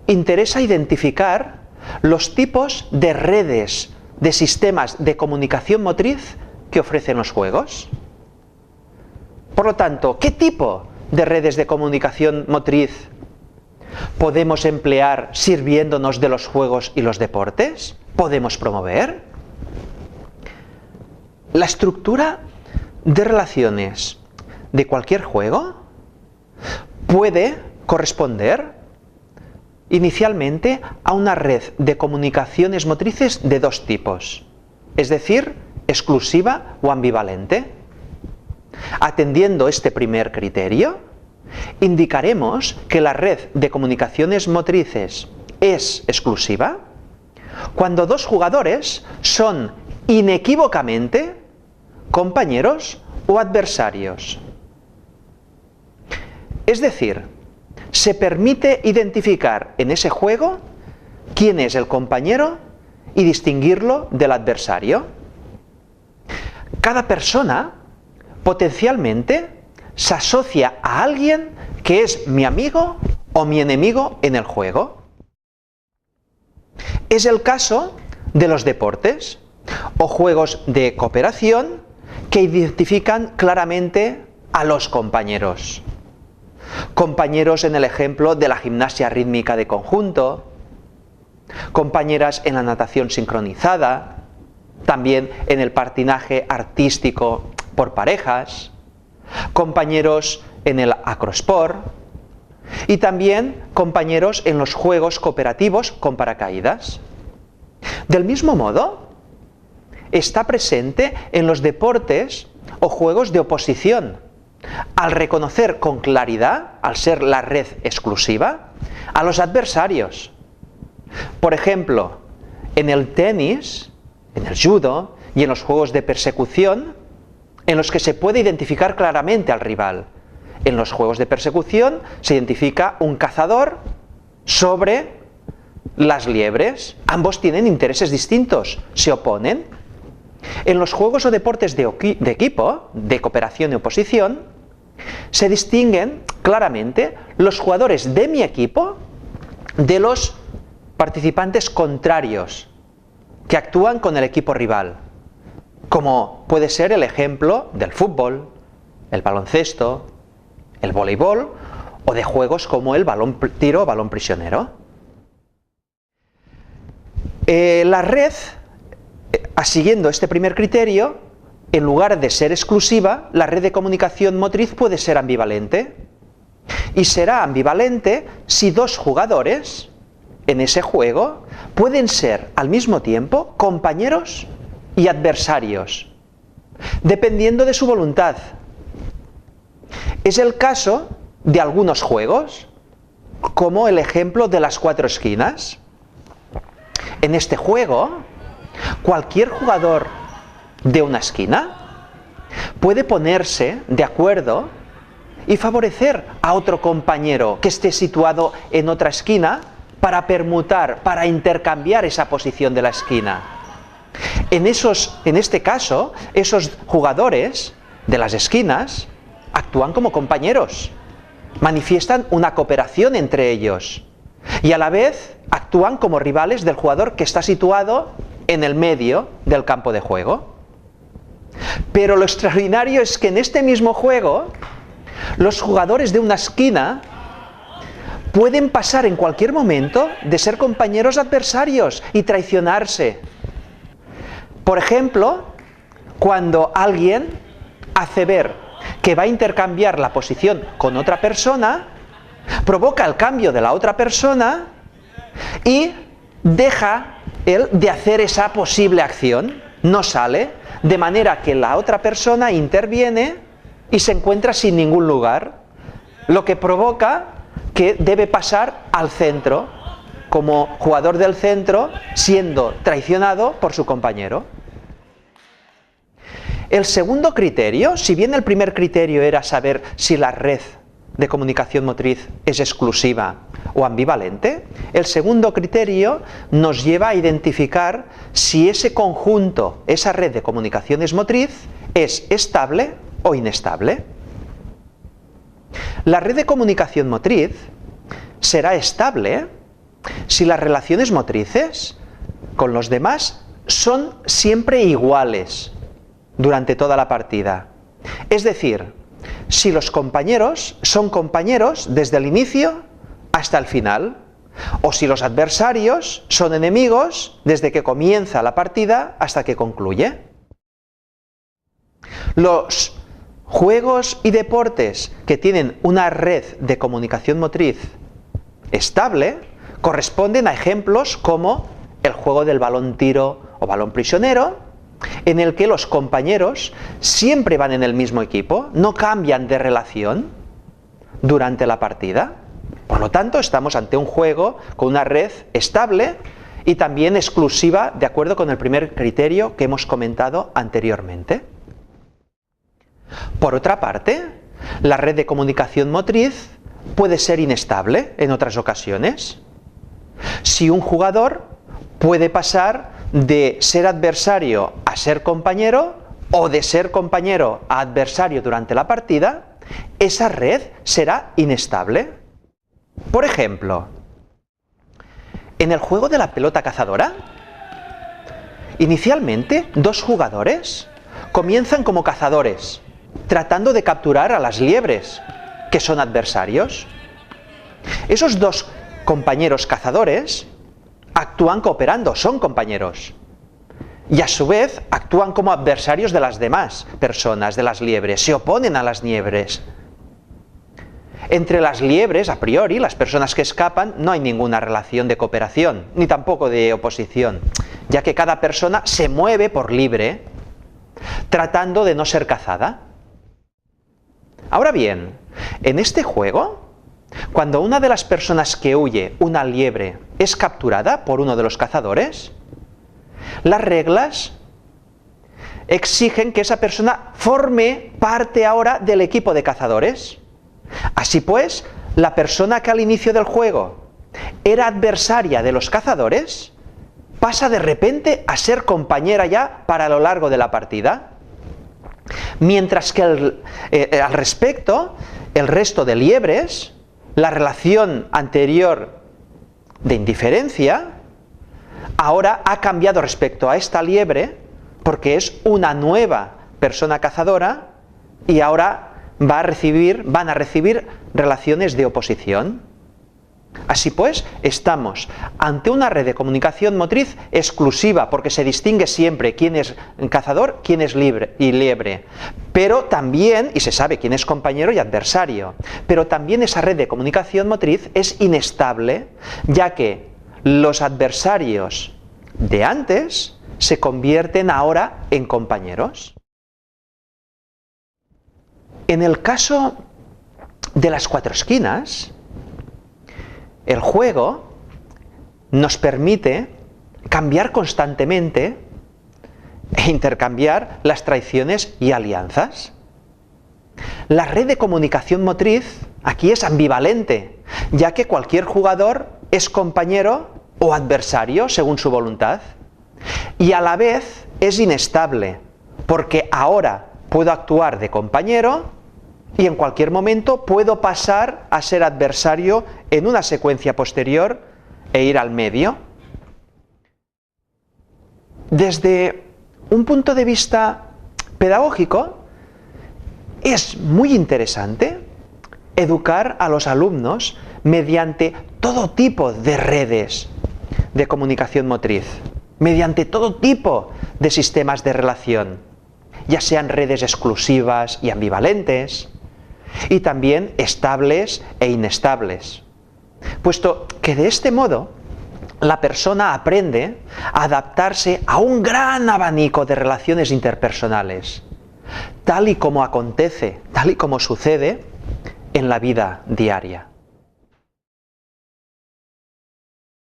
interesa identificar los tipos de redes, de sistemas de comunicación motriz que ofrecen los juegos. Por lo tanto, ¿qué tipo de redes de comunicación motriz podemos emplear sirviéndonos de los juegos y los deportes? ¿Podemos promover? La estructura de relaciones de cualquier juego puede corresponder inicialmente a una red de comunicaciones motrices de dos tipos, es decir, exclusiva o ambivalente. Atendiendo este primer criterio, indicaremos que la red de comunicaciones motrices es exclusiva cuando dos jugadores son inequívocamente compañeros o adversarios. Es decir, se permite identificar en ese juego quién es el compañero y distinguirlo del adversario. Cada persona potencialmente se asocia a alguien que es mi amigo o mi enemigo en el juego. Es el caso de los deportes o juegos de cooperación que identifican claramente a los compañeros. Compañeros en el ejemplo de la gimnasia rítmica de conjunto, compañeras en la natación sincronizada, también en el patinaje artístico por parejas, compañeros en el acrosport y también compañeros en los juegos cooperativos con paracaídas. Del mismo modo, está presente en los deportes o juegos de oposición, al reconocer con claridad, al ser la red exclusiva, a los adversarios. Por ejemplo, en el tenis, en el judo y en los juegos de persecución, en los que se puede identificar claramente al rival. En los juegos de persecución se identifica un cazador sobre las liebres. Ambos tienen intereses distintos, se oponen. En los juegos o deportes de equipo, de cooperación y oposición, se distinguen claramente los jugadores de mi equipo de los participantes contrarios que actúan con el equipo rival, como puede ser el ejemplo del fútbol, el baloncesto, el voleibol o de juegos como el tiro o balón prisionero. La red, siguiendo este primer criterio, en lugar de ser exclusiva, la red de comunicación motriz puede ser ambivalente. Y será ambivalente si dos jugadores en ese juego pueden ser al mismo tiempo compañeros y adversarios, dependiendo de su voluntad. Es el caso de algunos juegos, como el ejemplo de las 4 esquinas. En este juego, cualquier jugador de una esquina puede ponerse de acuerdo y favorecer a otro compañero que esté situado en otra esquina para permutar, para intercambiar esa posición de la esquina. En este caso, esos jugadores de las esquinas actúan como compañeros, manifiestan una cooperación entre ellos y a la vez actúan como rivales del jugador que está situado en el medio del campo de juego. Pero lo extraordinario es que en este mismo juego, los jugadores de una esquina pueden pasar en cualquier momento de ser compañeros adversarios y traicionarse. Por ejemplo, cuando alguien hace ver que va a intercambiar la posición con otra persona, provoca el cambio de la otra persona y deja él de hacer esa posible acción, no sale, de manera que la otra persona interviene y se encuentra sin ningún lugar, lo que provoca que debe pasar al centro, como jugador del centro, siendo traicionado por su compañero. El segundo criterio, si bien el primer criterio era saber si la red de comunicación motriz es exclusiva o ambivalente, el segundo criterio nos lleva a identificar si ese conjunto, esa red de comunicaciones motriz, es estable o inestable. La red de comunicación motriz será estable si las relaciones motrices con los demás son siempre iguales durante toda la partida. Es decir, si los compañeros son compañeros desde el inicio hasta el final, o si los adversarios son enemigos desde que comienza la partida hasta que concluye. Los juegos y deportes que tienen una red de comunicación motriz estable corresponden a ejemplos como el juego del balón tiro o balón prisionero, en el que los compañeros siempre van en el mismo equipo, no cambian de relación durante la partida. Por lo tanto, estamos ante un juego con una red estable y también exclusiva de acuerdo con el primer criterio que hemos comentado anteriormente. Por otra parte, la red de comunicación motriz puede ser inestable en otras ocasiones. Si un jugador puede pasar de ser adversario a ser compañero o de ser compañero a adversario durante la partida, esa red será inestable. Por ejemplo, en el juego de la pelota cazadora, inicialmente dos jugadores comienzan como cazadores, tratando de capturar a las liebres, que son adversarios. Esos dos compañeros cazadores actúan cooperando, son compañeros. Y a su vez actúan como adversarios de las demás personas, de las liebres, se oponen a las liebres. Entre las liebres, a priori, las personas que escapan, no hay ninguna relación de cooperación, ni tampoco de oposición, ya que cada persona se mueve por libre, tratando de no ser cazada. Ahora bien, en este juego, cuando una de las personas que huye, una liebre, es capturada por uno de los cazadores, las reglas exigen que esa persona forme parte ahora del equipo de cazadores. Así pues, la persona que al inicio del juego era adversaria de los cazadores, pasa de repente a ser compañera ya para lo largo de la partida. Mientras que al respecto, el resto de liebres, la relación anterior de indiferencia, ahora ha cambiado respecto a esta liebre, porque es una nueva persona cazadora y ahora van a recibir relaciones de oposición. Así pues, estamos ante una red de comunicación motriz exclusiva, porque se distingue siempre quién es cazador, quién es liebre, pero también, y se sabe quién es compañero y adversario, pero también esa red de comunicación motriz es inestable, ya que los adversarios de antes se convierten ahora en compañeros. En el caso de las cuatro esquinas, el juego nos permite cambiar constantemente e intercambiar las traiciones y alianzas. La red de comunicación motriz aquí es ambivalente, ya que cualquier jugador es compañero o adversario según su voluntad, y a la vez es inestable, porque ahora puedo actuar de compañero y en cualquier momento puedo pasar a ser adversario en una secuencia posterior e ir al medio. Desde un punto de vista pedagógico, es muy interesante educar a los alumnos mediante todo tipo de redes de comunicación motriz, mediante todo tipo de sistemas de relación, ya sean redes exclusivas y ambivalentes, y también estables e inestables, puesto que de este modo la persona aprende a adaptarse a un gran abanico de relaciones interpersonales, tal y como acontece, tal y como sucede en la vida diaria.